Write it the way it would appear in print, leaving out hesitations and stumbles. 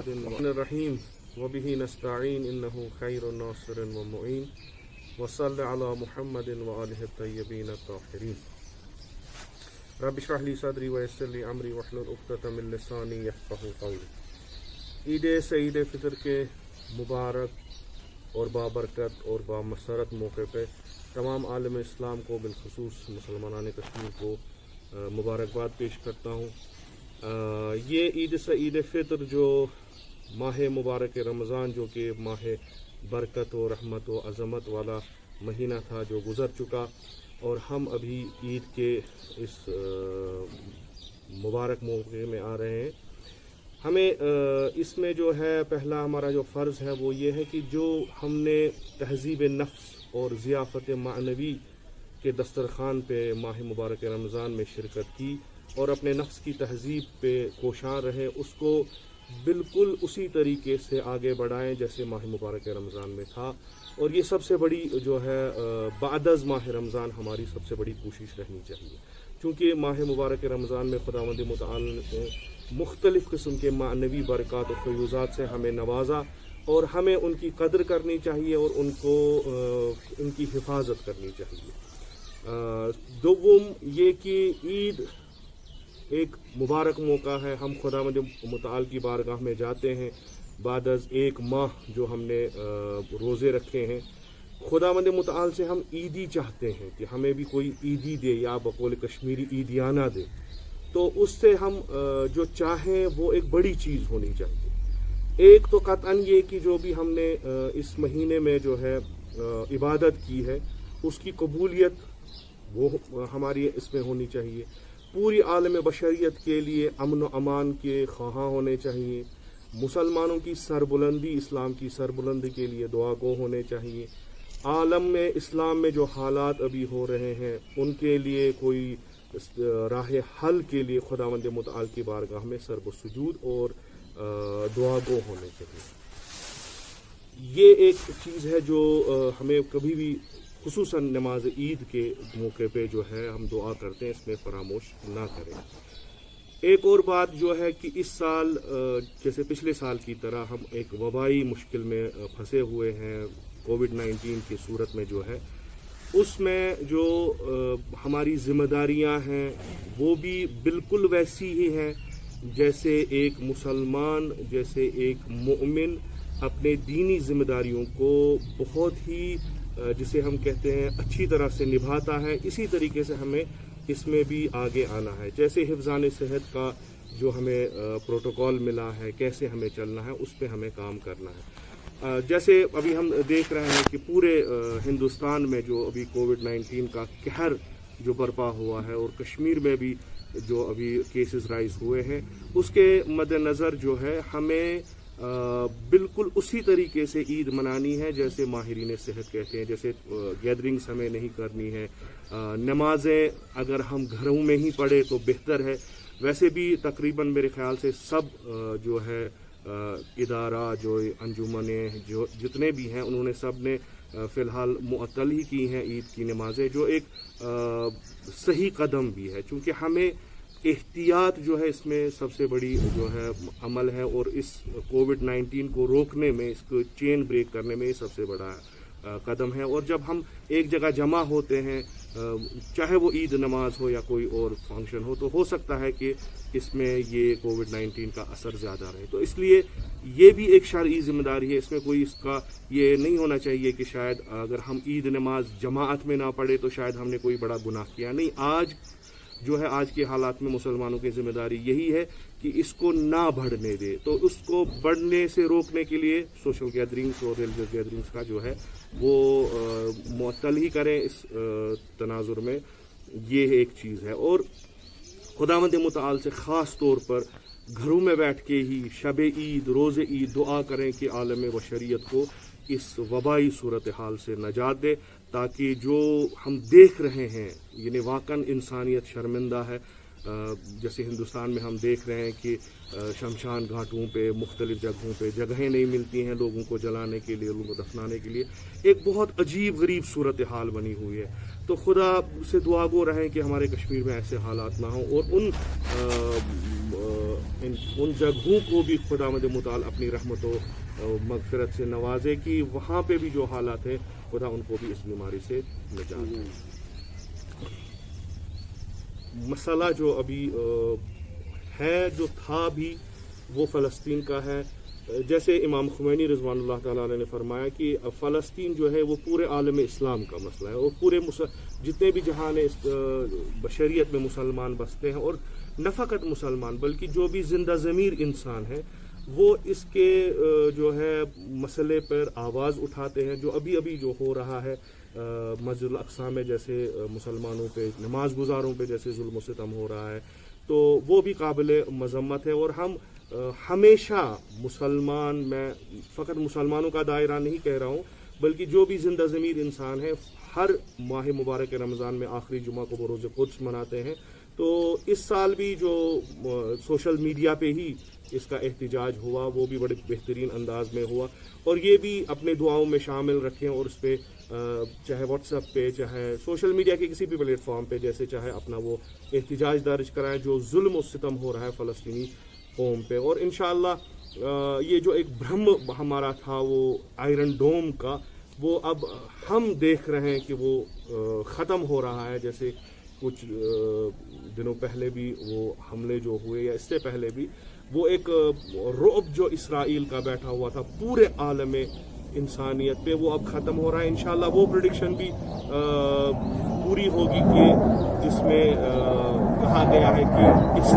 الرحیم وبه نستعین انه خیر ناصر و معین وصلی علی محمد و آلہ الطیبین الطاہرین رب اشرح لی صدری ویسر لی امری واحلل عقدۃ من لسانی یفقہوا قولی۔ عید سعید فطر کے مبارک اور بابرکت اور بامسرت موقع پہ تمام عالم اسلام کو بالخصوص مسلمانان کشمیر کو مبارکباد پیش کرتا ہوں۔ یہ عید سعید فطر جو ماہ مبارک رمضان جو کہ ماہ برکت و رحمت و عظمت والا مہینہ تھا جو گزر چکا، اور ہم ابھی عید کے اس مبارک موقع میں آ رہے ہیں۔ ہمیں اس میں جو ہے پہلا ہمارا جو فرض ہے وہ یہ ہے کہ جو ہم نے تہذیب نفس اور ضیافت معنوی کے دسترخوان پہ ماہ مبارک رمضان میں شرکت کی اور اپنے نفس کی تہذیب پہ کوشاں رہے، اس کو بالکل اسی طریقے سے آگے بڑھائیں جیسے ماہ مبارک رمضان میں تھا۔ اور یہ سب سے بڑی جو ہے بعد از ماہ رمضان ہماری سب سے بڑی کوشش رہنی چاہیے، کیونکہ ماہ مبارک رمضان میں خداوند متعال نے مختلف قسم کے معنوی برکات و فیوزات سے ہمیں نوازا، اور ہمیں ان کی قدر کرنی چاہیے اور ان کی حفاظت کرنی چاہیے۔ دوم یہ کہ عید ایک مبارک موقع ہے، ہم خداوند متعال کی بارگاہ میں جاتے ہیں بعد از ایک ماہ جو ہم نے روزے رکھے ہیں۔ خداوند متعال سے ہم عیدی چاہتے ہیں کہ ہمیں بھی کوئی عیدی دے، یا بقول کشمیری عیدیانہ دے، تو اس سے ہم جو چاہیں وہ ایک بڑی چیز ہونی چاہیے۔ ایک تو قطعاً یہ کہ جو بھی ہم نے اس مہینے میں جو ہے عبادت کی ہے اس کی قبولیت وہ ہماری اس میں ہونی چاہیے۔ پوری عالم بشریت کے لیے امن و امان کے خواہاں ہونے چاہیے، مسلمانوں کی سربلندی، اسلام کی سربلندی کے لیے دعا گو ہونے چاہیے۔ عالم میں اسلام میں جو حالات ابھی ہو رہے ہیں ان کے لیے کوئی راہ حل کے لیے خداوند متعال کی بارگاہ میں سر و سجود اور دعا گو ہونے چاہیے۔ یہ ایک چیز ہے جو ہمیں کبھی بھی خصوصاً نماز عید کے موقع پہ جو ہے ہم دعا کرتے ہیں، اس میں فراموش نہ کریں۔ ایک اور بات جو ہے کہ اس سال جیسے پچھلے سال کی طرح ہم ایک وبائی مشکل میں پھنسے ہوئے ہیں، کووڈ-19 کی صورت میں جو ہے اس میں جو ہماری ذمہ داریاں ہیں وہ بھی بالکل ویسی ہی ہیں جیسے ایک مسلمان، جیسے ایک مومن اپنے دینی ذمہ داریوں کو بہت ہی جسے ہم کہتے ہیں اچھی طرح سے نبھاتا ہے، اسی طریقے سے ہمیں اس میں بھی آگے آنا ہے۔ جیسے حفظان صحت کا جو ہمیں پروٹوکول ملا ہے، کیسے ہمیں چلنا ہے، اس پہ ہمیں کام کرنا ہے۔ جیسے ابھی ہم دیکھ رہے ہیں کہ پورے ہندوستان میں جو ابھی کووڈ-19 کا قہر جو برپا ہوا ہے، اور کشمیر میں بھی جو ابھی کیسز رائز ہوئے ہیں، اس کے مد نظر جو ہے ہمیں بالکل اسی طریقے سے عید منانی ہے جیسے ماہرین صحت کہتے ہیں، جیسے گیدرنگز ہمیں نہیں کرنی ہے، نمازیں اگر ہم گھروں میں ہی پڑھیں تو بہتر ہے۔ ویسے بھی تقریباً میرے خیال سے سب جو ہے ادارہ جو انجمنیں جو جتنے بھی ہیں انہوں نے سب نے فی الحال معطل ہی کی ہیں عید کی نمازیں، جو ایک صحیح قدم بھی ہے، چونکہ ہمیں احتیاط جو ہے اس میں سب سے بڑی جو ہے عمل ہے، اور اس کووڈ-19 کو روکنے میں، اس کو چین بریک کرنے میں یہ سب سے بڑا قدم ہے۔ اور جب ہم ایک جگہ جمع ہوتے ہیں، چاہے وہ عید نماز ہو یا کوئی اور فنکشن ہو، تو ہو سکتا ہے کہ اس میں یہ کووڈ-19 کا اثر زیادہ رہے، تو اس لیے یہ بھی ایک شرعی ذمہ داری ہے۔ اس میں کوئی اس کا یہ نہیں ہونا چاہیے کہ شاید اگر ہم عید نماز جماعت میں نہ پڑھے تو شاید ہم نے کوئی بڑا گناہ کیا، نہیں۔ آج جو ہے آج کے حالات میں مسلمانوں کی ذمہ داری یہی ہے کہ اس کو نہ بڑھنے دے، تو اس کو بڑھنے سے روکنے کے لیے سوشل گیدرنگز اور ریلیجس گیدرنگز کا جو ہے وہ معطل ہی کریں اس تناظر میں، یہ ایک چیز ہے۔ اور خداوند متعال سے خاص طور پر گھروں میں بیٹھ کے ہی شب عید، روز عید دعا کریں کہ عالم بشریت کو اس وبائی صورتحال سے نجات دے، تاکہ جو ہم دیکھ رہے ہیں یعنی واقعاً انسانیت شرمندہ ہے۔ جیسے ہندوستان میں ہم دیکھ رہے ہیں کہ شمشان گھاٹوں پہ مختلف جگہوں پہ جگہیں نہیں ملتی ہیں لوگوں کو جلانے کے لیے، لوگوں کو دفنانے کے لیے، ایک بہت عجیب غریب صورتحال بنی ہوئی ہے۔ تو خدا سے دعا گو رہیں کہ ہمارے کشمیر میں ایسے حالات نہ ہوں، اور ان ان جگہوں کو بھی خداوند متعال اپنی رحمت و مغفرت سے نوازے کہ وہاں پہ بھی جو حالات ہیں خدا ان کو بھی اس بیماری سے نجات دے۔ مسئلہ جو ابھی ہے جو تھا بھی وہ فلسطین کا ہے، جیسے امام خمینی رضوان اللہ تعالیٰ علیہ نے فرمایا کہ فلسطین جو ہے وہ پورے عالم اسلام کا مسئلہ ہے، اور پورے جتنے بھی جہان بشریت میں مسلمان بستے ہیں، اور نہ فقط مسلمان بلکہ جو بھی زندہ ضمیر انسان ہیں وہ اس کے جو ہے مسئلے پر آواز اٹھاتے ہیں۔ جو ابھی جو ہو رہا ہے مسجد الاقصی میں، جیسے مسلمانوں پہ، نماز گزاروں پہ جیسے ظلم و ستم ہو رہا ہے، تو وہ بھی قابل مذمت ہے۔ اور ہم ہمیشہ مسلمان، میں فقط مسلمانوں کا دائرہ نہیں کہہ رہا ہوں بلکہ جو بھی زندہ ضمیر انسان ہے، ہر ماہ مبارک رمضان میں آخری جمعہ کو بروز قدس مناتے ہیں۔ تو اس سال بھی جو سوشل میڈیا پہ ہی اس کا احتجاج ہوا وہ بھی بڑے بہترین انداز میں ہوا، اور یہ بھی اپنے دعاؤں میں شامل رکھیں، اور اس پہ چاہے واٹس ایپ پہ، چاہے سوشل میڈیا کے کسی بھی پلیٹ فارم پہ، جیسے چاہے اپنا وہ احتجاج درج کرائیں جو ظلم و ستم ہو رہا ہے فلسطینی قوم پہ۔ اور انشاءاللہ یہ جو ایک بھرم ہمارا تھا وہ آئرن ڈوم کا، وہ اب ہم دیکھ رہے ہیں کہ وہ ختم ہو رہا ہے۔ جیسے کچھ دنوں پہلے بھی وہ حملے جو ہوئے، یا اس سے پہلے بھی، وہ ایک رعب جو اسرائیل کا بیٹھا ہوا تھا پورے عالم انسانیت پہ، وہ اب ختم ہو رہا ہے۔ انشاءاللہ وہ پریڈکشن بھی پوری ہوگی کہ جس میں کہا گیا ہے کہ اس